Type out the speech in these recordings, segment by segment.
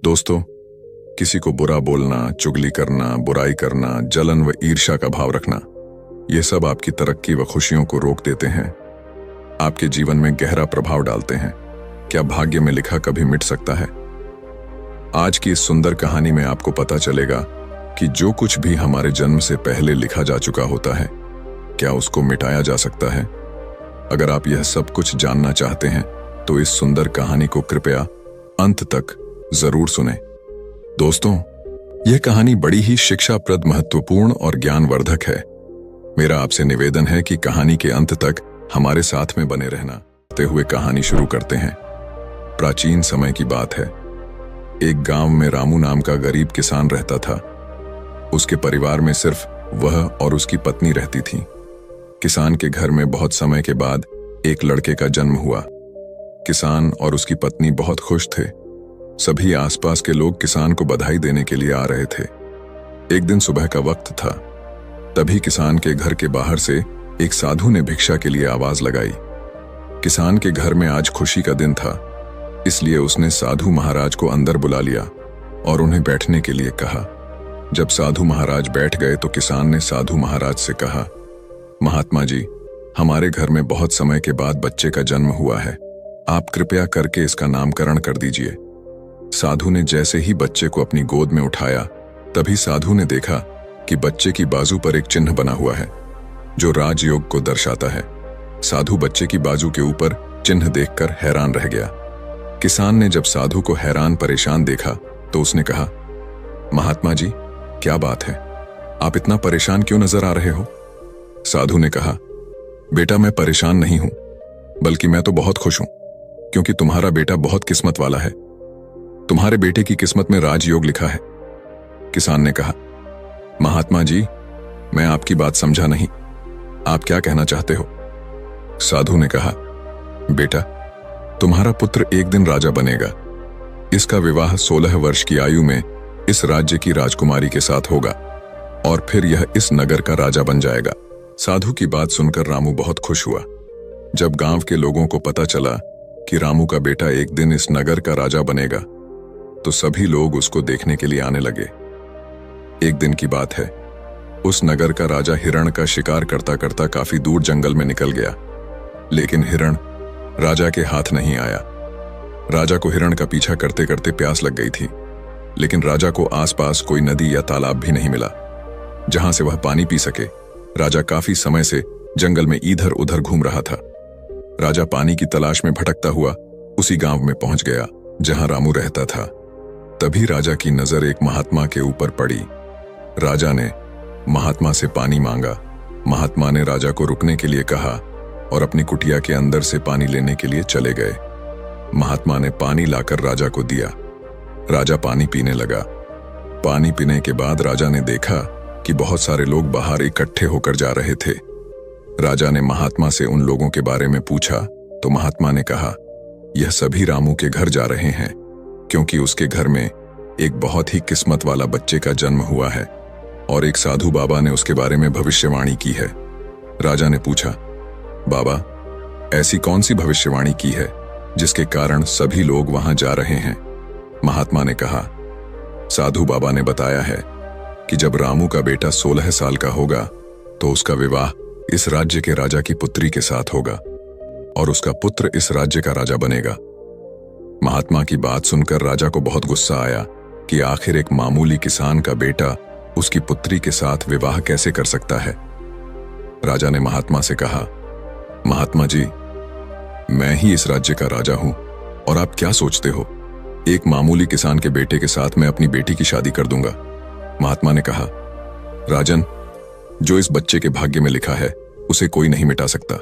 दोस्तों, किसी को बुरा बोलना, चुगली करना, बुराई करना, जलन व ईर्ष्या का भाव रखना, ये सब आपकी तरक्की व खुशियों को रोक देते हैं, आपके जीवन में गहरा प्रभाव डालते हैं। क्या भाग्य में लिखा कभी मिट सकता है? आज की इस सुंदर कहानी में आपको पता चलेगा कि जो कुछ भी हमारे जन्म से पहले लिखा जा चुका होता है, क्या उसको मिटाया जा सकता है? अगर आप यह सब कुछ जानना चाहते हैं तो इस सुंदर कहानी को कृपया अंत तक जरूर सुनें। दोस्तों, यह कहानी बड़ी ही शिक्षाप्रद, महत्वपूर्ण और ज्ञानवर्धक है। मेरा आपसे निवेदन है कि कहानी के अंत तक हमारे साथ में बने रहना। ते हुए कहानी शुरू करते हैं। प्राचीन समय की बात है। एक गांव में रामू नाम का गरीब किसान रहता था। उसके परिवार में सिर्फ वह और उसकी पत्नी रहती थी। किसान के घर में बहुत समय के बाद एक लड़के का जन्म हुआ। किसान और उसकी पत्नी बहुत खुश थे। सभी आसपास के लोग किसान को बधाई देने के लिए आ रहे थे। एक दिन सुबह का वक्त था। तभी किसान के घर के बाहर से एक साधु ने भिक्षा के लिए आवाज लगाई। किसान के घर में आज खुशी का दिन था, इसलिए उसने साधु महाराज को अंदर बुला लिया और उन्हें बैठने के लिए कहा। जब साधु महाराज बैठ गए तो किसान ने साधु महाराज से कहा, महात्मा जी, हमारे घर में बहुत समय के बाद बच्चे का जन्म हुआ है। आप कृपया करके इसका नामकरण कर दीजिए। साधु ने जैसे ही बच्चे को अपनी गोद में उठाया, तभी साधु ने देखा कि बच्चे की बाजू पर एक चिन्ह बना हुआ है जो राजयोग को दर्शाता है। साधु बच्चे की बाजू के ऊपर चिन्ह देखकर हैरान रह गया। किसान ने जब साधु को हैरान परेशान देखा तो उसने कहा, महात्मा जी, क्या बात है? आप इतना परेशान क्यों नजर आ रहे हो? साधु ने कहा, बेटा, मैं परेशान नहीं हूं, बल्कि मैं तो बहुत खुश हूं, क्योंकि तुम्हारा बेटा बहुत किस्मत वाला है। तुम्हारे बेटे की किस्मत में राजयोग लिखा है। किसान ने कहा, महात्मा जी, मैं आपकी बात समझा नहीं। आप क्या कहना चाहते हो? साधु ने कहा, बेटा, तुम्हारा पुत्र एक दिन राजा बनेगा। इसका विवाह 16 वर्ष की आयु में इस राज्य की राजकुमारी के साथ होगा और फिर यह इस नगर का राजा बन जाएगा। साधु की बात सुनकर रामू बहुत खुश हुआ। जब गांव के लोगों को पता चला कि रामू का बेटा एक दिन इस नगर का राजा बनेगा, तो सभी लोग उसको देखने के लिए आने लगे। एक दिन की बात है। उस नगर का राजा हिरण का शिकार करता करता काफी दूर जंगल में निकल गया, लेकिन हिरण राजा के हाथ नहीं आया। राजा को हिरण का पीछा करते करते प्यास लग गई थी, लेकिन राजा को आसपास कोई नदी या तालाब भी नहीं मिला जहां से वह पानी पी सके। राजा काफी समय से जंगल में इधर उधर घूम रहा था। राजा पानी की तलाश में भटकता हुआ उसी गांव में पहुंच गया जहां रामू रहता था। तभी राजा की नजर एक महात्मा के ऊपर पड़ी। राजा ने महात्मा से पानी मांगा। महात्मा ने राजा को रुकने के लिए कहा और अपनी कुटिया के अंदर से पानी लेने के लिए चले गए। महात्मा ने पानी लाकर राजा को दिया। राजा पानी पीने लगा। पानी पीने के बाद राजा ने देखा कि बहुत सारे लोग बाहर इकट्ठे होकर जा रहे थे। राजा ने महात्मा से उन लोगों के बारे में पूछा तो महात्मा ने कहा, यह सभी रामू के घर जा रहे हैं, क्योंकि उसके घर में एक बहुत ही किस्मत वाला बच्चे का जन्म हुआ है और एक साधु बाबा ने उसके बारे में भविष्यवाणी की है। राजा ने पूछा, बाबा, ऐसी कौन सी भविष्यवाणी की है जिसके कारण सभी लोग वहां जा रहे हैं? महात्मा ने कहा, साधु बाबा ने बताया है कि जब रामू का बेटा 16 साल का होगा तो उसका विवाह इस राज्य के राजा की पुत्री के साथ होगा और उसका पुत्र इस राज्य का राजा बनेगा। महात्मा की बात सुनकर राजा को बहुत गुस्सा आया कि आखिर एक मामूली किसान का बेटा उसकी पुत्री के साथ विवाह कैसे कर सकता है। राजा ने महात्मा से कहा, महात्मा जी, मैं ही इस राज्य का राजा हूं और आप क्या सोचते हो, एक मामूली किसान के बेटे के साथ मैं अपनी बेटी की शादी कर दूंगा? महात्मा ने कहा, राजन, जो इस बच्चे के भाग्य में लिखा है उसे कोई नहीं मिटा सकता।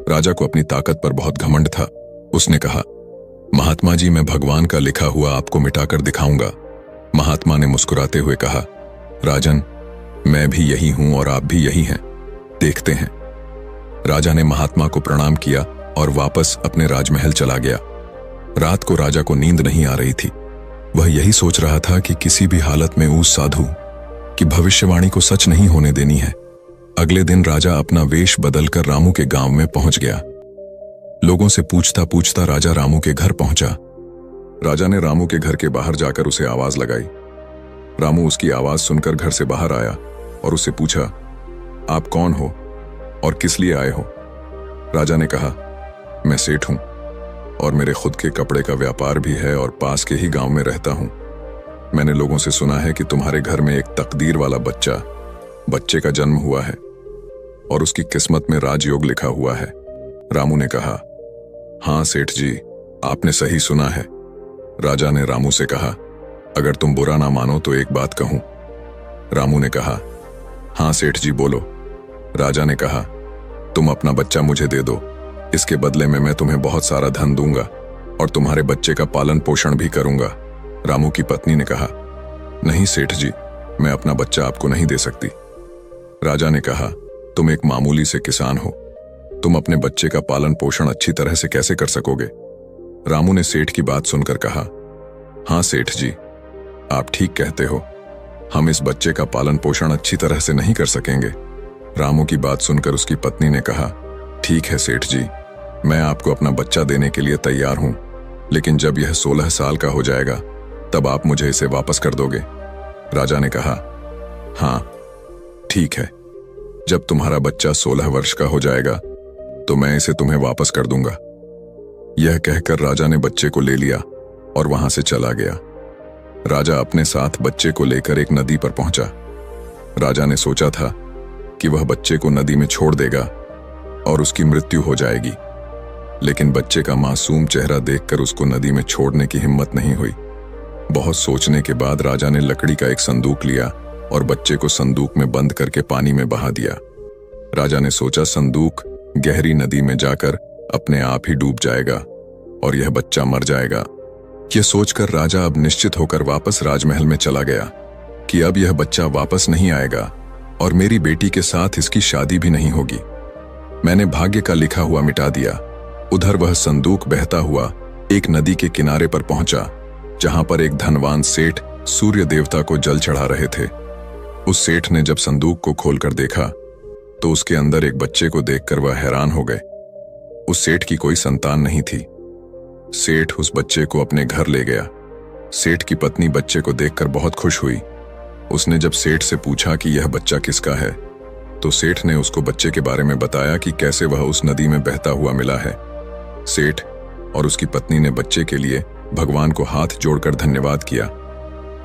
राजा को अपनी ताकत पर बहुत घमंड था। उसने कहा, महात्मा जी, मैं भगवान का लिखा हुआ आपको मिटाकर दिखाऊंगा। महात्मा ने मुस्कुराते हुए कहा, राजन, मैं भी यही हूं और आप भी यही हैं, देखते हैं। राजा ने महात्मा को प्रणाम किया और वापस अपने राजमहल चला गया। रात को राजा को नींद नहीं आ रही थी। वह यही सोच रहा था कि किसी भी हालत में उस साधु की भविष्यवाणी को सच नहीं होने देनी है। अगले दिन राजा अपना वेश बदलकर रामू के गांव में पहुंच गया। लोगों से पूछता पूछता राजा रामू के घर पहुंचा। राजा ने रामू के घर के बाहर जाकर उसे आवाज लगाई। रामू उसकी आवाज सुनकर घर से बाहर आया और उससे पूछा, आप कौन हो और किस लिए आए हो? राजा ने कहा, मैं सेठ हूं और मेरे खुद के कपड़े का व्यापार भी है और पास के ही गांव में रहता हूं। मैंने लोगों से सुना है कि तुम्हारे घर में एक तकदीर वाला बच्चे का जन्म हुआ है और उसकी किस्मत में राजयोग लिखा हुआ है। रामू ने कहा, हां सेठ जी, आपने सही सुना है। राजा ने रामू से कहा, अगर तुम बुरा ना मानो तो एक बात कहूं। रामू ने कहा, हां सेठ जी बोलो। राजा ने कहा, तुम अपना बच्चा मुझे दे दो, इसके बदले में मैं तुम्हें बहुत सारा धन दूंगा और तुम्हारे बच्चे का पालन पोषण भी करूंगा। रामू की पत्नी ने कहा, नहीं सेठ जी, मैं अपना बच्चा आपको नहीं दे सकती। राजा ने कहा, तुम एक मामूली से किसान हो, तुम अपने बच्चे का पालन पोषण अच्छी तरह से कैसे कर सकोगे? रामू ने सेठ की बात सुनकर कहा, हां सेठ जी, आप ठीक कहते हो, हम इस बच्चे का पालन पोषण अच्छी तरह से नहीं कर सकेंगे। रामू की बात सुनकर उसकी पत्नी ने कहा, ठीक है सेठ जी, मैं आपको अपना बच्चा देने के लिए तैयार हूं, लेकिन जब यह 16 साल का हो जाएगा तब आप मुझे इसे वापस कर दोगे। राजा ने कहा, हां ठीक है, जब तुम्हारा बच्चा 16 वर्ष का हो जाएगा तो मैं इसे तुम्हें वापस कर दूंगा। यह कहकर राजा ने बच्चे को ले लिया और वहां से चला गया। राजा अपने साथ बच्चे को लेकर एक नदी पर पहुंचा। राजा ने सोचा था कि वह बच्चे को नदी में छोड़ देगा और उसकी मृत्यु हो जाएगी, लेकिन बच्चे का मासूम चेहरा देखकर उसको नदी में छोड़ने की हिम्मत नहीं हुई। बहुत सोचने के बाद राजा ने लकड़ी का एक संदूक लिया और बच्चे को संदूक में बंद करके पानी में बहा दिया। राजा ने सोचा संदूक गहरी नदी में जाकर अपने आप ही डूब जाएगा और यह बच्चा मर जाएगा। यह सोचकर राजा अब निश्चित होकर वापस राजमहल में चला गया कि अब यह बच्चा वापस नहीं आएगा और मेरी बेटी के साथ इसकी शादी भी नहीं होगी। मैंने भाग्य का लिखा हुआ मिटा दिया। उधर वह संदूक बहता हुआ एक नदी के किनारे पर पहुंचा, जहां पर एक धनवान सेठ सूर्य देवता को जल चढ़ा रहे थे। उस सेठ ने जब संदूक को खोलकर देखा तो उसके अंदर एक बच्चे को देखकर वह हैरान हो गए। उस सेठ की कोई संतान नहीं थी। सेठ उस बच्चे को अपने घर ले गया। सेठ की पत्नी बच्चे को देखकर बहुत खुश हुई। उसने जब सेठ से पूछा कि यह बच्चा किसका है, तो सेठ ने उसको बच्चे के बारे में बताया कि कैसे वह उस नदी में बहता हुआ मिला है। सेठ और उसकी पत्नी ने बच्चे के लिए भगवान को हाथ जोड़कर धन्यवाद किया।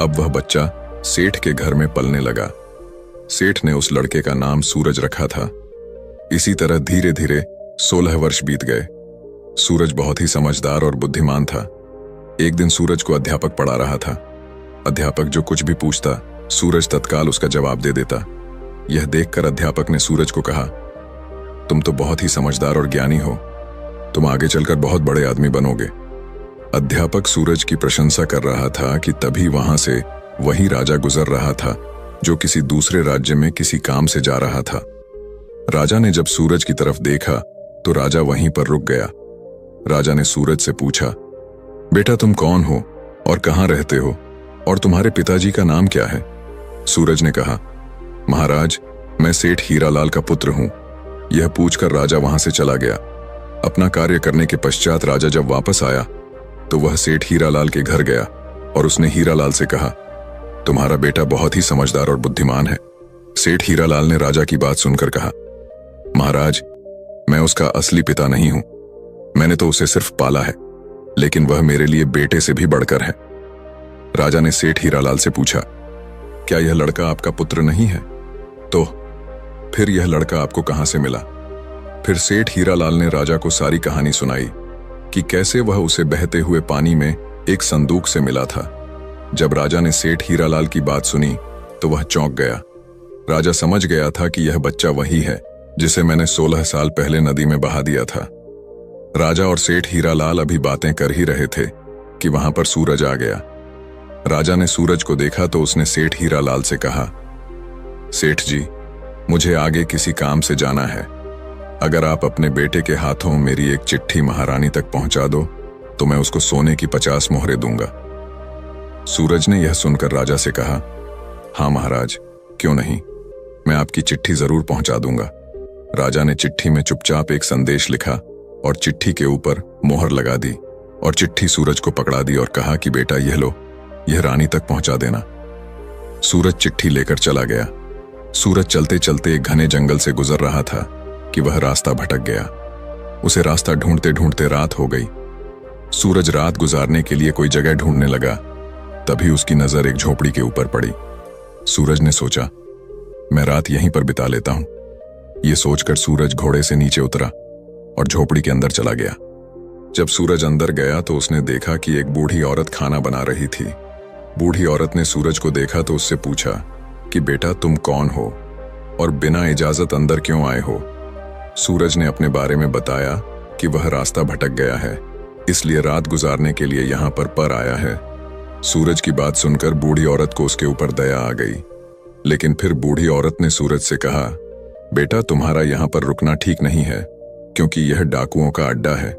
अब वह बच्चा सेठ के घर में पलने लगा। सेठ ने उस लड़के का नाम सूरज रखा था। इसी तरह धीरे धीरे 16 वर्ष बीत गए। सूरज बहुत ही समझदार और बुद्धिमान था। एक दिन सूरज को अध्यापक पढ़ा रहा था। अध्यापक जो कुछ भी पूछता, सूरज तत्काल उसका जवाब दे देता। यह देखकर अध्यापक ने सूरज को कहा, तुम तो बहुत ही समझदार और ज्ञानी हो, तुम आगे चलकर बहुत बड़े आदमी बनोगे। अध्यापक सूरज की प्रशंसा कर रहा था कि तभी वहां से वही राजा गुजर रहा था जो किसी दूसरे राज्य में किसी काम से जा रहा था। राजा ने जब सूरज की तरफ देखा तो राजा वहीं पर रुक गया। राजा ने सूरज से पूछा, बेटा तुम कौन हो और कहां रहते हो और तुम्हारे पिताजी का नाम क्या है? सूरज ने कहा, महाराज मैं सेठ हीरालाल का पुत्र हूं। यह पूछकर राजा वहां से चला गया। अपना कार्य करने के पश्चात राजा जब वापस आया तो वह सेठ हीरालाल के घर गया और उसने हीरालाल से कहा, तुम्हारा बेटा बहुत ही समझदार और बुद्धिमान है। सेठ हीरालाल ने राजा की बात सुनकर कहा, महाराज मैं उसका असली पिता नहीं हूं, मैंने तो उसे सिर्फ पाला है, लेकिन वह मेरे लिए बेटे से भी बढ़कर है। राजा ने सेठ हीरालाल से पूछा, क्या यह लड़का आपका पुत्र नहीं है? तो फिर यह लड़का आपको कहां से मिला? फिर सेठ हीरालाल ने राजा को सारी कहानी सुनाई कि कैसे वह उसे बहते हुए पानी में एक संदूक से मिला था। जब राजा ने सेठ हीरालाल की बात सुनी तो वह चौंक गया। राजा समझ गया था कि यह बच्चा वही है जिसे मैंने 16 साल पहले नदी में बहा दिया था। राजा और सेठ हीरालाल अभी बातें कर ही रहे थे कि वहां पर सूरज आ गया। राजा ने सूरज को देखा तो उसने सेठ हीरालाल से कहा, सेठ जी मुझे आगे किसी काम से जाना है, अगर आप अपने बेटे के हाथों मेरी एक चिट्ठी महारानी तक पहुंचा दो तो मैं उसको सोने की 50 मोहरें दूंगा। सूरज ने यह सुनकर राजा से कहा, हां महाराज क्यों नहीं, मैं आपकी चिट्ठी जरूर पहुंचा दूंगा। राजा ने चिट्ठी में चुपचाप एक संदेश लिखा और चिट्ठी के ऊपर मोहर लगा दी। और चिट्ठी सूरज को पकड़ा दी और कहा कि बेटा यह लो, यह रानी तक पहुंचा देना। सूरज चिट्ठी लेकर चला गया। सूरज चलते चलते एक घने जंगल से गुजर रहा था कि वह रास्ता भटक गया। उसे रास्ता ढूंढते ढूंढते रात हो गई। सूरज रात गुजारने के लिए कोई जगह ढूंढने लगा। तभी उसकी नजर एक झोपड़ी के ऊपर पड़ी। सूरज ने सोचा, मैं रात यहीं पर बिता लेता हूं। यह सोचकर सूरज घोड़े से नीचे उतरा और झोपड़ी के अंदर चला गया। जब सूरज अंदर गया तो उसने देखा कि एक बूढ़ी औरत खाना बना रही थी। बूढ़ी औरत ने सूरज को देखा तो उससे पूछा कि बेटा तुम कौन हो और बिना इजाजत अंदर क्यों आए हो। सूरज ने अपने बारे में बताया कि वह रास्ता भटक गया है, इसलिए रात गुजारने के लिए यहां पर आया है। सूरज की बात सुनकर बूढ़ी औरत को उसके ऊपर दया आ गई, लेकिन फिर बूढ़ी औरत ने सूरज से कहा, बेटा तुम्हारा यहां पर रुकना ठीक नहीं है, क्योंकि यह डाकुओं का अड्डा है।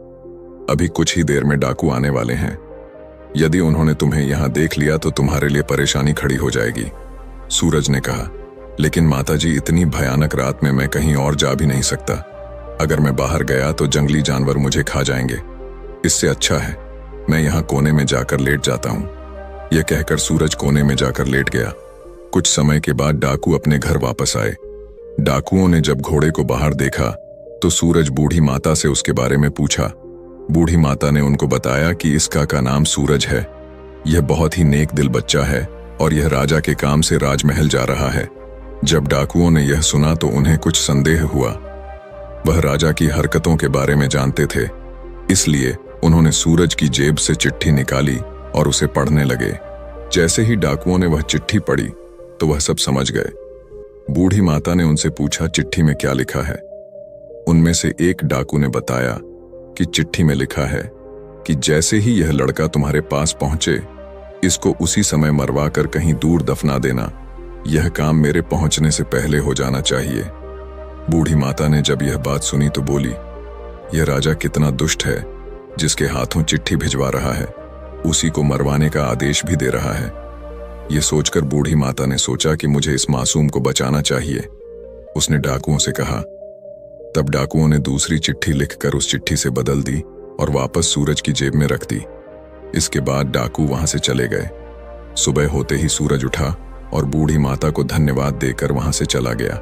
अभी कुछ ही देर में डाकू आने वाले हैं। यदि उन्होंने तुम्हें यहां देख लिया तो तुम्हारे लिए परेशानी खड़ी हो जाएगी। सूरज ने कहा, लेकिन माताजी इतनी भयानक रात में मैं कहीं और जा भी नहीं सकता। अगर मैं बाहर गया तो जंगली जानवर मुझे खा जाएंगे। इससे अच्छा है मैं यहां कोने में जाकर लेट जाता हूं। यह कहकर सूरज कोने में जाकर लेट गया। कुछ समय के बाद डाकू अपने घर वापस आए। डाकुओं ने जब घोड़े को बाहर देखा तो सूरज बूढ़ी माता से उसके बारे में पूछा। बूढ़ी माता ने उनको बताया कि इसका का नाम सूरज है। यह बहुत ही नेक दिल बच्चा है और यह राजा के काम से राजमहल जा रहा है। जब डाकुओं ने यह सुना तो उन्हें कुछ संदेह हुआ। वह राजा की हरकतों के बारे में जानते थे, इसलिए उन्होंने सूरज की जेब से चिट्ठी निकाली और उसे पढ़ने लगे। जैसे ही डाकुओं ने वह चिट्ठी पढ़ी तो वह सब समझ गए। बूढ़ी माता ने उनसे पूछा, चिट्ठी में क्या लिखा है। उनमें से एक डाकू ने बताया कि चिट्ठी में लिखा है कि जैसे ही यह लड़का तुम्हारे पास पहुंचे, इसको उसी समय मरवा कर कहीं दूर दफना देना। यह काम मेरे पहुंचने से पहले हो जाना चाहिए। बूढ़ी माता ने जब यह बात सुनी तो बोली, यह राजा कितना दुष्ट है, जिसके हाथों चिट्ठी भिजवा रहा है, उसी को मरवाने का आदेश भी दे रहा है। यह सोचकर बूढ़ी माता ने सोचा कि मुझे इस मासूम को बचाना चाहिए। उसने डाकुओं से कहा। तब डाकुओं ने दूसरी चिट्ठी लिखकर उस चिट्ठी से बदल दी और वापस सूरज की जेब में रख दी। इसके बाद डाकू वहां से चले गए। सुबह होते ही सूरज उठा और बूढ़ी माता को धन्यवाद देकर वहां से चला गया।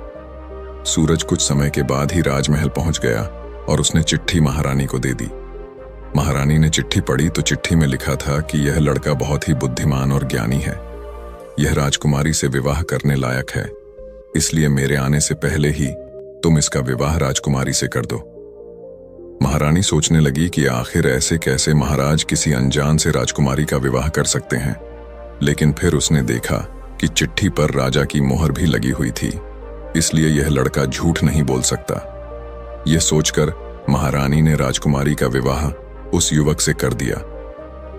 सूरज कुछ समय के बाद ही राजमहल पहुंच गया और उसने चिट्ठी महारानी को दे दी। महारानी ने चिट्ठी पढ़ी तो चिट्ठी में लिखा था कि यह लड़का बहुत ही बुद्धिमान और ज्ञानी है। यह राजकुमारी से विवाह करने लायक है, इसलिए मेरे आने से पहले ही तुम इसका विवाह राजकुमारी से कर दो। महारानी सोचने लगी कि आखिर ऐसे कैसे महाराज किसी अनजान से राजकुमारी का विवाह कर सकते हैं, लेकिन फिर उसने देखा कि चिट्ठी पर राजा की मोहर भी लगी हुई थी, इसलिए यह लड़का झूठ नहीं बोल सकता। यह सोचकर महारानी ने राजकुमारी का विवाह उस युवक से कर दिया।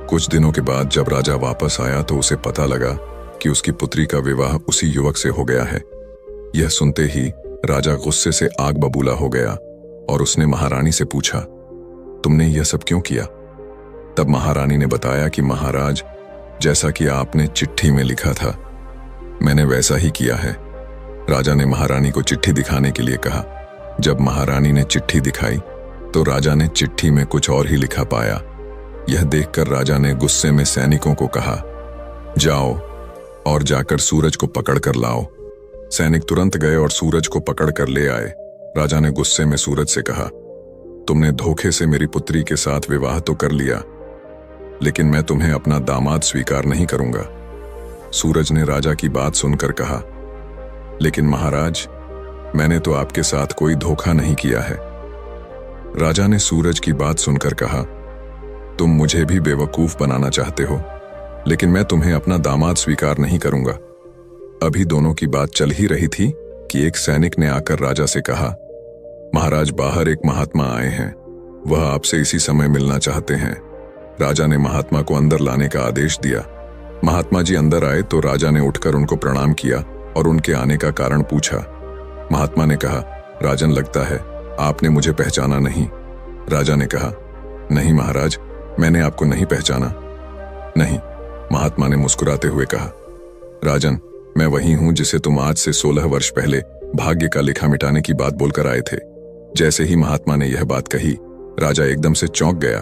कुछ दिनों के बाद जब राजा वापस आया तो उसे पता लगा कि उसकी पुत्री का विवाह उसी युवक से हो गया है। यह सुनते ही राजा गुस्से से आग बबूला हो गया और उसने महारानी से पूछा, तुमने यह सब क्यों किया? तब महारानी ने बताया कि महाराज, जैसा कि आपने चिट्ठी में लिखा था, मैंने वैसा ही किया है। राजा ने महारानी को चिट्ठी दिखाने के लिए कहा। जब महारानी ने चिट्ठी दिखाई तो राजा ने चिट्ठी में कुछ और ही लिखा पाया। यह देखकर राजा ने गुस्से में सैनिकों को कहा, जाओ और जाकर सूरज को पकड़ कर लाओ। सैनिक तुरंत गए और सूरज को पकड़ कर ले आए। राजा ने गुस्से में सूरज से कहा, तुमने धोखे से मेरी पुत्री के साथ विवाह तो कर लिया, लेकिन मैं तुम्हें अपना दामाद स्वीकार नहीं करूंगा। सूरज ने राजा की बात सुनकर कहा, लेकिन महाराज, मैंने तो आपके साथ कोई धोखा नहीं किया है। राजा ने सूरज की बात सुनकर कहा, तुम मुझे भी बेवकूफ बनाना चाहते हो, लेकिन मैं तुम्हें अपना दामाद स्वीकार नहीं करूंगा। अभी दोनों की बात चल ही रही थी कि एक सैनिक ने आकर राजा से कहा, महाराज, बाहर एक महात्मा आए हैं, वह आपसे इसी समय मिलना चाहते हैं। राजा ने महात्मा को अंदर लाने का आदेश दिया। महात्मा जी अंदर आए तो राजा ने उठकर उनको प्रणाम किया और उनके आने का कारण पूछा। महात्मा ने कहा, राजन, लगता है आपने मुझे पहचाना नहीं। राजा ने कहा, नहीं महाराज, मैंने आपको नहीं पहचाना। नहीं, महात्मा ने मुस्कुराते हुए कहा, राजन, मैं वही हूं जिसे तुम आज से 16 वर्ष पहले भाग्य का लिखा मिटाने की बात बोलकर आए थे। जैसे ही महात्मा ने यह बात कही, राजा एकदम से चौंक गया।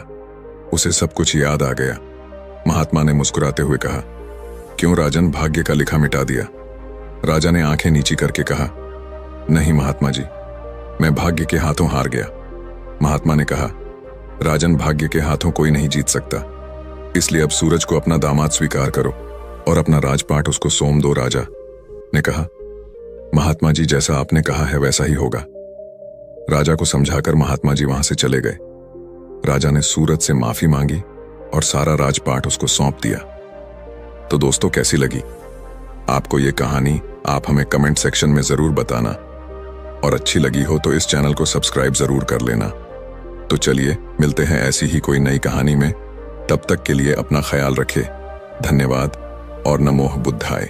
उसे सब कुछ याद आ गया। महात्मा ने मुस्कुराते हुए कहा, क्यों राजन, भाग्य का लिखा मिटा दिया? राजा ने आंखें नीची करके कहा, नहीं महात्मा जी, मैं भाग्य के हाथों हार गया। महात्मा ने कहा, राजन, भाग्य के हाथों कोई नहीं जीत सकता, इसलिए अब सूरज को अपना दामाद स्वीकार करो और अपना राजपाट उसको सौंप दो। राजा ने कहा, महात्मा जी, जैसा आपने कहा है वैसा ही होगा। राजा को समझाकर महात्मा जी वहां से चले गए। राजा ने सूरज से माफी मांगी और सारा राजपाट उसको सौंप दिया। तो दोस्तों, कैसी लगी आपको ये कहानी? आप हमें कमेंट सेक्शन में जरूर बताना, और अच्छी लगी हो तो इस चैनल को सब्सक्राइब जरूर कर लेना। तो चलिए मिलते हैं ऐसी ही कोई नई कहानी में। तब तक के लिए अपना ख्याल रखें। धन्यवाद और नमो बुद्धाय।